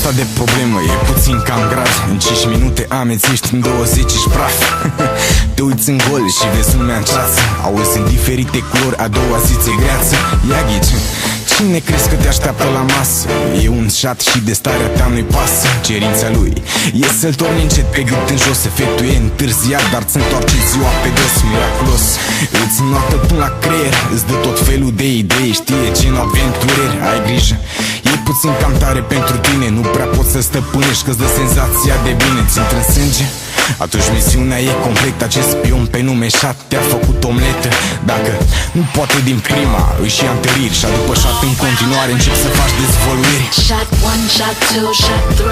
asta de problemă e puțin cam grav. În 5 minute amețești, în 20 ești praf. Te uiți în gol și vezi lumea în ceață. Auzi în diferite culori, a doua zi ți-e greață. Ia ghici, cine crezi că te așteaptă la masă? E un șat și de starea ta nu-i pasă. Cerința lui e să-l torni încet pe gât în jos. Efectul e întârziat, dar ți întoarce ziua pe dos. Miraculos, îți înnoată până la creier, îți dă tot felul de idei, știe gen aventurier. Ai grijă, e puțin cam tare pentru tine. Nu prea poți să stăpânești, că-ți dă senzația de bine. Ți intră în sânge? Atunci misiunea e completă. Acest spion pe nume Shot te-a făcut omletă. Dacă nu poate din prima, își ia întăriri. Și după Shot în continuare încep să faci dezvăluiri. Shot 1, Shot 2, Shot 3.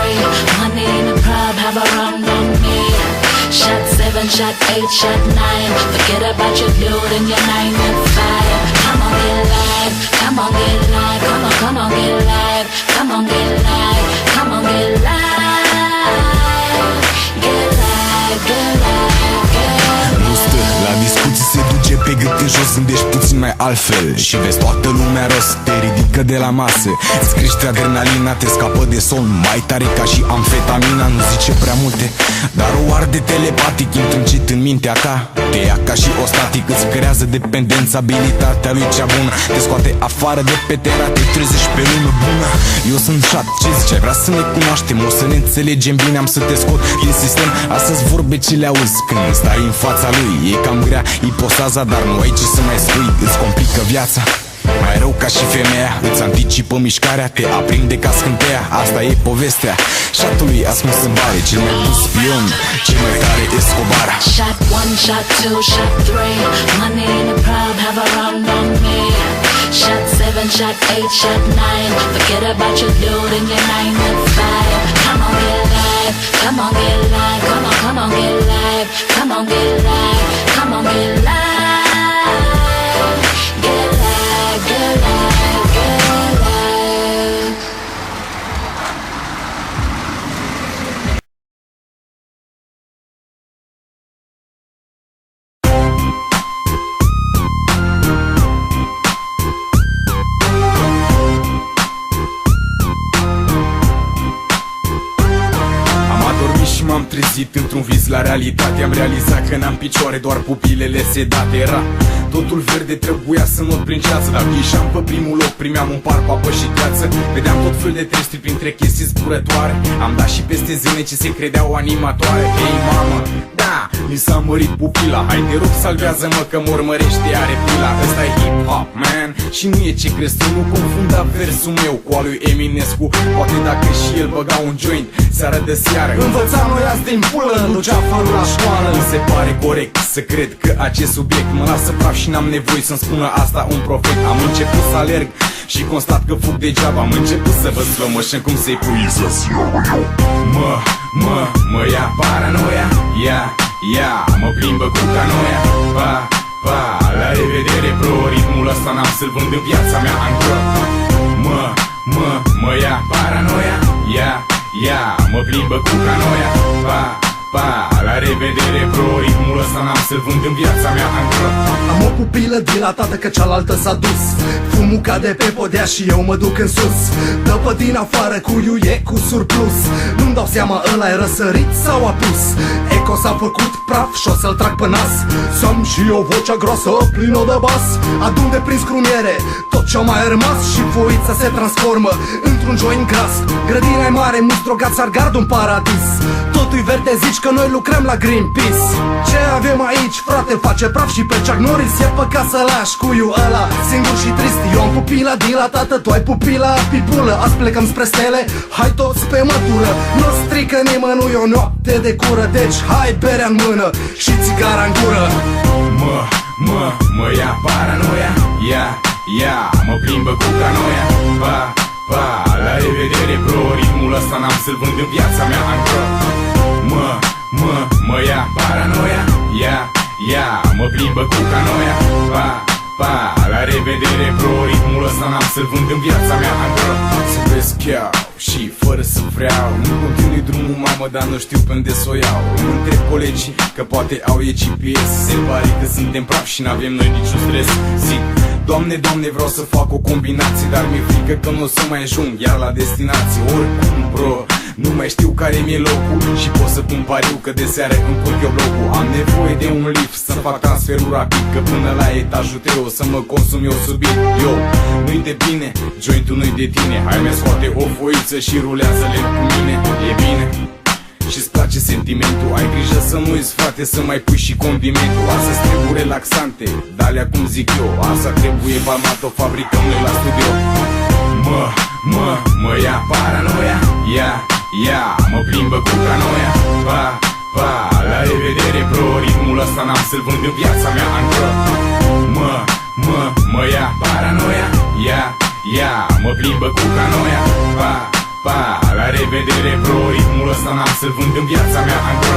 Money in the club, have a run on me. Shot 7, Shot 8, Shot 9. Forget about your load and your 9 and 5. Come on, get live, come on, get live. Come on, come on, get live. Come on, get live, come on, get live. La discuții se duce pe gât în jos, gândești puțin mai altfel și vezi toată lumea rost. Te ridică de la masă, îți crește adrenalina, te scapă de somn mai tare ca și amfetamina. Nu zice prea multe, dar o arde telepatic, intră încet în mintea ta. Te ia ca și ostatic, îți creează dependența, abilitatea lui cea bună. Te scoate afară de pe tera, te trezești pe lume bună. Eu sunt Shot, ce zici? Ai vrea să ne cunoaștem, o să ne înțelegem bine, am să te scot din sistem. Astăzi vorbe ce le auzi când stai în fața lui. E cam grea, e posaza, dar nu ai ce să mai spui, îți complică viața. Mai rău ca și femeia, îți anticipă mișcarea, te aprinde ca scânteia, asta e povestea Shotului ascuns în bare, cel mai bun spion, cel mai tare Escobar. Shot 1, Shot 2, Shot 3. Money in the club, have a run on me. Shot 7, Shot 8, Shot 9. Forget about your load and your 9 and 5. Come on, get live, come on, get live. Come on, come on, get live. Come on, get live, come on, get live. Get live, get live, get live. M-am trezit într-un vis la realitate. Am realizat că n-am picioare, doar pupilele sedate. Era totul verde, trebuia să not prin ceață. Dacă ieșeam pe primul loc, primeam un par cu apă și gheață. Vedeam tot fel de testuri printre chestii zburătoare. Am dat și peste zâne ce se credeau animatoare. Hei mamă, da, mi s-a mărit pupila. Hai te rog, salvează-mă că mă urmărește, are pila. Ăsta e hip-hop, man, și nu e ce crezi tu. Nu confunda versul meu cu al lui Eminescu. Poate dacă și el băga un joint seară de seară. Învățam noi azi din pulă, nu ceafărul la școală. Mi se pare corect să cred că acest subiect mă lasă praf și n-am nevoie să-mi spună asta un profet. Am început să alerg și constat că fug degeaba. Am început să văd slow motion cum se-i Mă ia paranoia, ia, mă plimbă cu canoia. Pa, la revedere bro, ritmul ăsta n-am să-l vând în viața mea angro. Mă ia paranoia, ia, mă plimbă cu canoia. Pa, la revedere bro, ritmul ăsta n-am să-l vând în viața mea angro. Am o pupilă dilatată că cealaltă s-a dus. Fumul cade pe podea și eu mă duc în sus. Dă pe din afară, cuiul e cu surplus. Nu-mi dau seama ăla e răsărit sau apus. Eco s-a făcut praf și o să-l trag pe nas. Să-am și eu vocea groasă plină de bas. Adun de prin scrumiere tot ce-o mai rămas și foița se transformă într-un joint gras. Grădina e mare, mulți drogați ar gard un paradis. Totul-i verde, zici că noi lucrăm la Greenpeace. Ce avem aici, frate, face praf și pe Chuck Norris. E păcat să lași cuiul ăla singur și trist. Eu am pupila dilatată, tu ai pupila pipulă. Azi plecăm spre stele, hai toți pe mătură. Nu strică nimănui o noapte de cură. Deci hai berea în mână și țigara în gură. Mă ia paranoia, ia, mă plimbă cu canoia. Pa, la revedere bro, ritmul ăsta n-am să-l vând în viața mea angro. Mă ia paranoia, ia, mă plimbă cu canoia. Pa, la revedere bro, ritmul ăsta n-am să-l vând în viața mea angro. Să vezi chiar și fără să vreau, nu continui drumul mamă, dar nu știu pe unde s-o iau. Îmi întreb colegii că poate au e GPS. Se pare că suntem praf și n-avem noi niciun stres. Zic, Doamne, Doamne, vreau să fac o combinație, dar mi-e frică că nu o să mai ajung iar la destinație. Oricum, bro, nu mai știu care mi-e locul și pot să pun pariu că de seară încurc eu blocul. Am nevoie de un lift să fac transferul rapid, că până la etajul 3 o să mă consum eu subit. Yo, nu-i de bine, jointul nu-i de tine. Hai mai scoate o foiță și rulează lent cu mine. E bine? Și-ți place sentimentul, ai grijă să nu uiți, frate, să mai pui și condimentul. Asta-ți trebuie relaxante, d-alea cum zic eu. Asta trebuie balmat, o fabricăm noi la studio. Mă ia paranoia, ia, mă plimbă cu canoia. Pa, la revedere, bro, ritmul ăsta n-am să-l vând în viața mea încă. Mă ia paranoia, ia, mă plimbă cu canoia. Pa, la revedere, bro, ritmul ăsta n-am să-l vând în viața mea încă.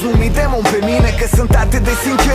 Nu mi demon pe mine că sunt atât de sincer.